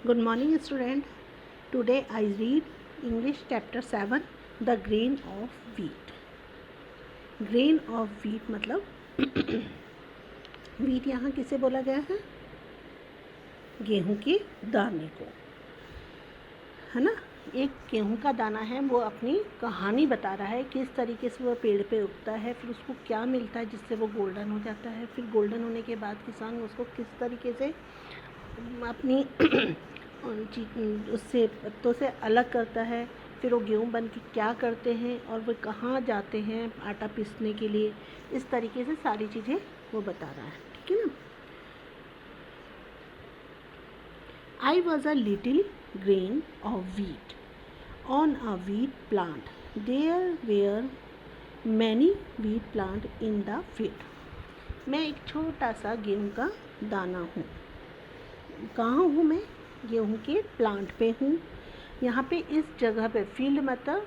Good morning, student. Today I read English chapter 7, The Grain of Wheat. Grain of wheat मतलब wheat यहाँ किसे बोला गया है? गेहूँ के दाने को, है ना। एक गेहूँ का दाना है, वो अपनी कहानी बता रहा है किस तरीके से वो पेड़ पे उगता है, फिर उसको क्या मिलता है जिससे वो गोल्डन हो जाता है, फिर गोल्डन होने के बाद किसान उसको किस तरीके से अपनी उससे पत्तों से अलग करता है, फिर वो गेहूँ बन के क्या करते हैं और वो कहाँ जाते हैं आटा पीसने के लिए। इस तरीके से सारी चीज़ें वो बता रहा है, ठीक है ना। I was a little grain of wheat on a wheat plant. There were many wheat plants in the field. मैं एक छोटा सा गेहूँ का दाना हूँ। कहाँ हूँ मैं? गेहूँ के प्लांट पे हूँ। यहाँ पे इस जगह पे, फील्ड मतलब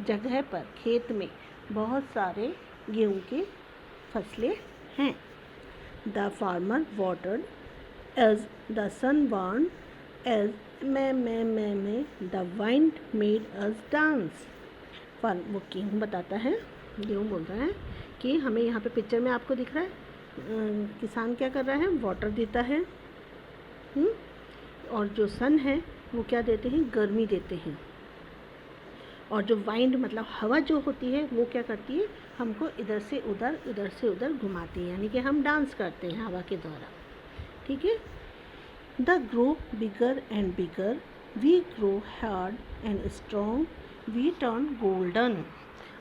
जगह पर, खेत में बहुत सारे गेहूँ के फसलें हैं। The farmer watered as the sun warmed as मैं the wind made us dance. वो गेहूँ बताता है, गेहूँ बोल रहा है कि हमें यहाँ पे पिक्चर में आपको दिख रहा है किसान क्या कर रहा है, वाटर देता है। और जो सन है वो क्या देते हैं, गर्मी देते हैं। और जो वाइंड मतलब हवा जो होती है वो क्या करती है, हमको इधर से उधर घुमाती है, यानी कि हम डांस करते हैं हवा के द्वारा, ठीक है। They grow bigger and bigger, we grow hard and strong, we turn golden.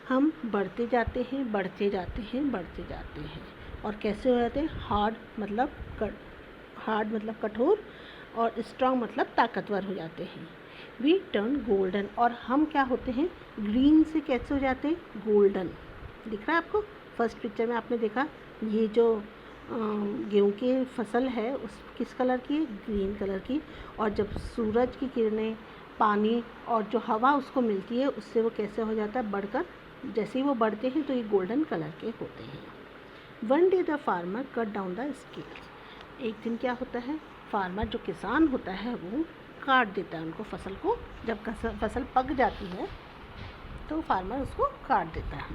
हम बढ़ते जाते हैं, बढ़ते जाते हैं, बढ़ते जाते हैं, और कैसे हो जाते हैं, हार्ड मतलब कठोर, और स्ट्रॉन्ग मतलब ताकतवर हो जाते हैं। वी टर्न गोल्डन, और हम क्या होते हैं, ग्रीन से कैसे हो जाते हैं, गोल्डन। दिख रहा है आपको? फर्स्ट पिक्चर में आपने देखा, ये जो गेहूँ की फसल है उस किस कलर की है, ग्रीन कलर की। और जब सूरज की किरणें, पानी और जो हवा उसको मिलती है, उससे वो कैसे हो जाता है, बढ़कर, जैसे ही वो बढ़ते हैं तो ये गोल्डन कलर के होते हैं। One day the farmer cut down the scale. एक दिन क्या होता है, फार्मर जो किसान होता है वो काट देता है उनको, फसल को। जब फसल पक जाती है तो फार्मर उसको काट देता है।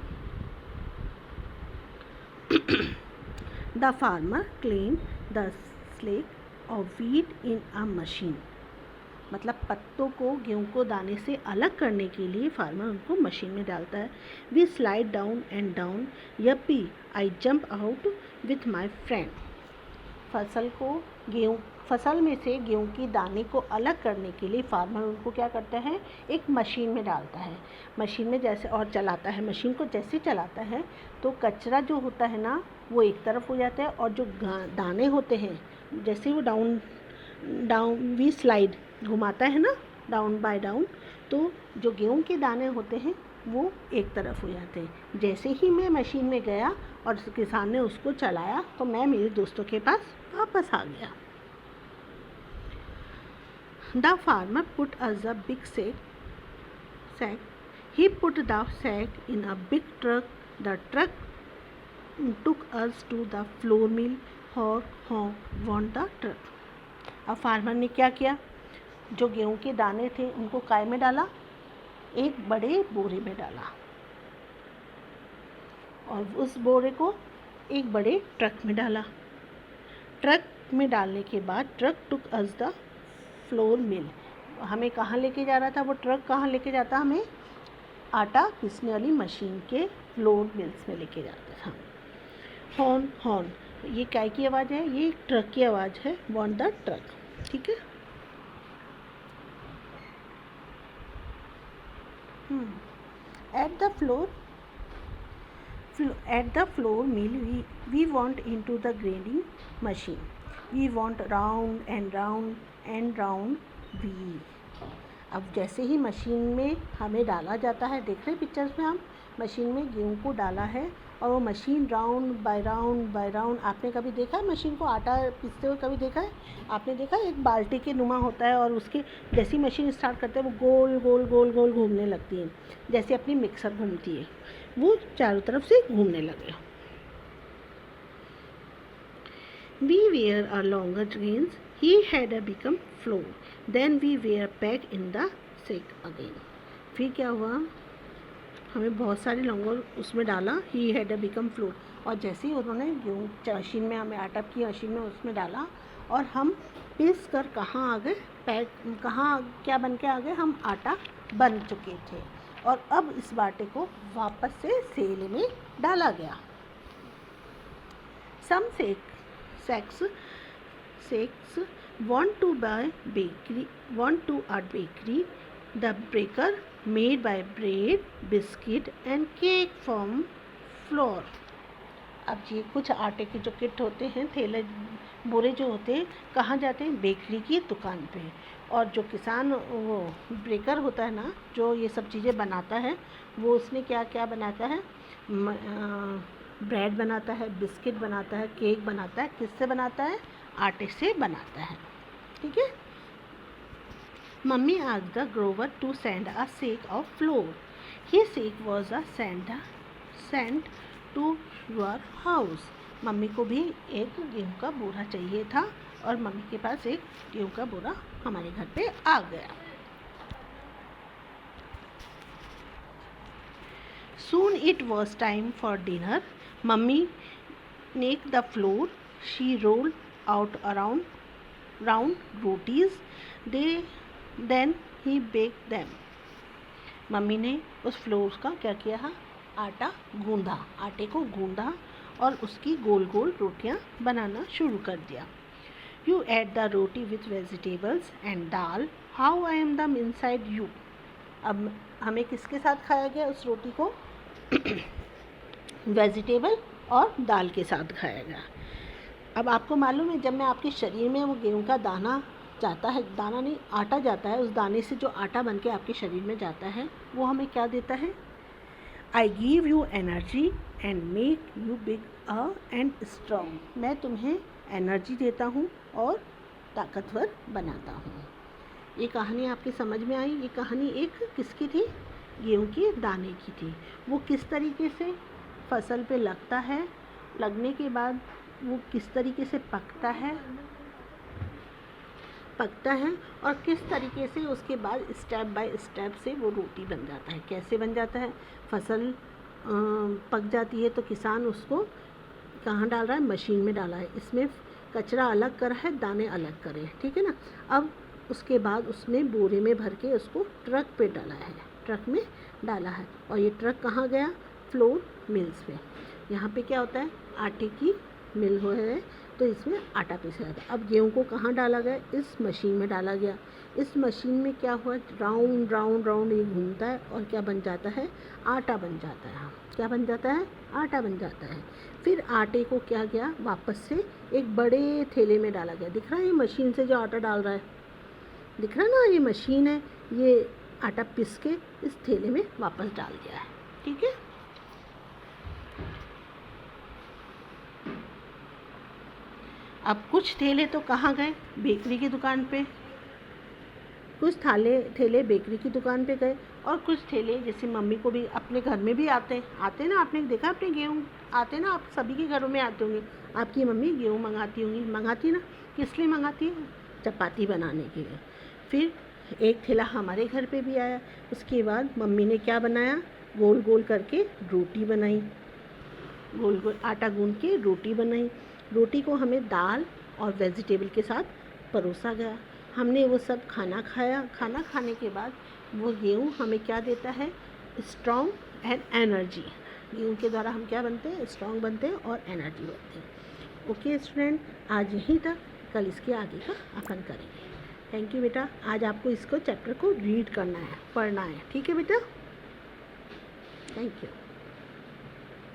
The farmer clean the slack of wheat in a machine. मतलब पत्तों को, गेहूँ को दाने से अलग करने के लिए फार्मर उनको मशीन में डालता है। We slide down and down, yippee I jump out with my friend. फसल में से गेहूँ की दाने को अलग करने के लिए फार्मर उनको क्या करता है, एक मशीन में डालता है। मशीन में जैसे और चलाता है, मशीन को जैसे चलाता है तो कचरा जो होता है ना वो एक तरफ हो जाता है, और जो दाने होते हैं, जैसे वो डाउन वी स्लाइड घुमाता है ना, डाउन बाय डाउन, तो जो गेहूँ के दाने होते हैं वो एक तरफ हो जाते हैं। जैसे ही मैं मशीन में गया और किसान ने उसको चलाया तो मैं मेरे दोस्तों के पास वापस आ गया। The farmer put us a big sack. He put the sack in a big truck. The truck took us to the flour mill. Honk want the truck. अब फार्मर ने क्या किया, जो गेहूँ के दाने थे उनको काय में डाला, एक बड़े बोरे में डाला, और उस बोरे को एक बड़े ट्रक में डाला। ट्रक में डालने के बाद truck took us the flour mill. हमें कहाँ लेके जा रहा था वो ट्रक, कहाँ लेके जाता, हमें आटा पीसने वाली मशीन के फ्लोर मिल्स में लेके जाता था। हॉर्न हॉर्न, ये काय की आवाज़ है, ये ट्रक की आवाज़ है, वॉन्ट द ट्रक, ठीक है। At the floor mill, we want into the grinding machine. We want round and round and round wheel. अब जैसे ही मशीन में हमें डाला जाता है, देख रहे पिक्चर्स में, हम मशीन में गेहूँ को डाला है और वो मशीन राउंड बाय राउंड, आपने कभी देखा है मशीन को आटा पीसते हुए, कभी देखा है आपने? देखा है, एक बाल्टी के नुमा होता है और उसके जैसी मशीन स्टार्ट करते हैं वो गोल गोल गोल गोल घूमने लगती है, जैसे अपनी मिक्सर घूमती है, वो चारों तरफ से घूमने लगे। We wear a longer jeans he had become flour. Then we were packed in the sack again. फिर क्या हुआ, हमें बहुत सारे लौंगों उसमें डाला, he had become flour, और जैसे ही उन्होंने गेहूँ मशीन में, हमें आटा की मशीन में उसमें डाला और हम पीस कर कहाँ आ गए, पैक, कहाँ क्या बन के आ गए, हम आटा बन चुके थे। और अब इस आटे को वापस से सेल में डाला गया। Some sacks want to a bakery. The baker made by bread, biscuit and cake from flour. अब ये कुछ आटे के जो किट होते हैं, थैले बोरे जो होते हैं, कहाँ जाते हैं, बेकरी की दुकान पे। और जो किसान, वो ब्रेकर होता है ना, जो ये सब चीज़ें बनाता है, वो उसने क्या क्या बनाता है, ब्रेड बनाता है, बिस्किट बनाता है, केक बनाता है। किससे बनाता है, आटे से बनाता है। ठीक है। Mummy asked the grower to send a sack of flour. His sack was sent to your house. Mummy को भी एक गेहूँ का बोरा चाहिए था और मम्मी के पास एक गेहूँ का बोरा हमारे घर पे आ गया। Soon it was time for dinner. Mummy made the flour. She rolled out round rotis. Then he baked them. Mummy ने उस फ्लोर का क्या किया, आटा गूंदा, आटे को गूंदा और उसकी गोल गोल रोटियां बनाना शुरू कर दिया। You ate the roti with vegetables and dal. How I am the inside you. अब हमें किसके साथ खाया गया उस रोटी को, वेजिटेबल और दाल के साथ खाया गया। अब आपको मालूम है, जब मैं आपके शरीर में वो गेहूं का दाना जाता है, दाना नहीं आटा जाता है, उस दाने से जो आटा बन के आपके शरीर में जाता है, वो हमें क्या देता है, I give you energy and make you big and strong. मैं तुम्हें एनर्जी देता हूँ और ताकतवर बनाता हूँ। ये कहानी आपकी समझ में आई। ये कहानी एक किसकी थी, गेहूं के दाने की थी। वो किस तरीके से फसल पे लगता है, लगने के बाद वो किस तरीके से पकता है और किस तरीके से उसके बाद स्टेप बाय स्टेप से वो रोटी बन जाता है। कैसे बन जाता है, फसल पक जाती है तो किसान उसको कहाँ डाल रहा है, मशीन में डाला है। इसमें कचरा अलग करा है, दाने अलग करे, ठीक है ना। अब उसके बाद उसने बोरे में भर के उसको ट्रक पे डाला है, ट्रक में डाला है। और ये ट्रक कहाँ गया, फ्लोर मिल्स पे। यहाँ पे क्या होता है, आटे की मिल हो है तो इसमें आटा पीसा जाता है। अब गेहूँ को कहाँ डाला गया, इस मशीन में डाला गया। इस मशीन में क्या हुआ, राउंड राउंड राउंड ये घूमता है और क्या बन जाता है, आटा बन जाता है। क्या बन जाता है, आटा बन जाता है। फिर आटे को क्या गया, वापस से एक बड़े थैले में डाला गया। दिख रहा है ये मशीन से जो आटा डाल रहा है, दिख रहा है ना, ये मशीन है, ये आटा पीस के इस थैले में वापस डाल दिया है। ठीक है। अब कुछ थैले तो कहाँ गए, बेकरी की दुकान पे, कुछ थैले बेकरी की दुकान पे गए और कुछ थैले जैसे मम्मी को भी अपने घर में भी आते ना। आपने देखा अपने गेहूँ आते ना, आप सभी के घरों में आते होंगे। आपकी मम्मी गेहूँ मंगाती ना, किस लिए मंगाती है, चपाती बनाने के लिए। फिर एक थैला हमारे घर पे भी आया। उसके बाद मम्मी ने क्या बनाया, गोल गोल करके रोटी बनाई, गोल गोल आटा गूंद के रोटी बनाई। रोटी को हमें दाल और वेजिटेबल के साथ परोसा गया। हमने वो सब खाना खाया। खाना खाने के बाद वो गेहूँ हमें क्या देता है, स्ट्रॉन्ग एंड एनर्जी। गेहूँ के द्वारा हम क्या बनते हैं, स्ट्रॉन्ग बनते हैं और एनर्जी बनते हैं। ओके स्टूडेंट, आज यहीं तक, कल इसके आगे का अपन करेंगे। थैंक यू बेटा। आज आपको इसको चैप्टर को रीड करना है, पढ़ना है, ठीक है बेटा। Thank you.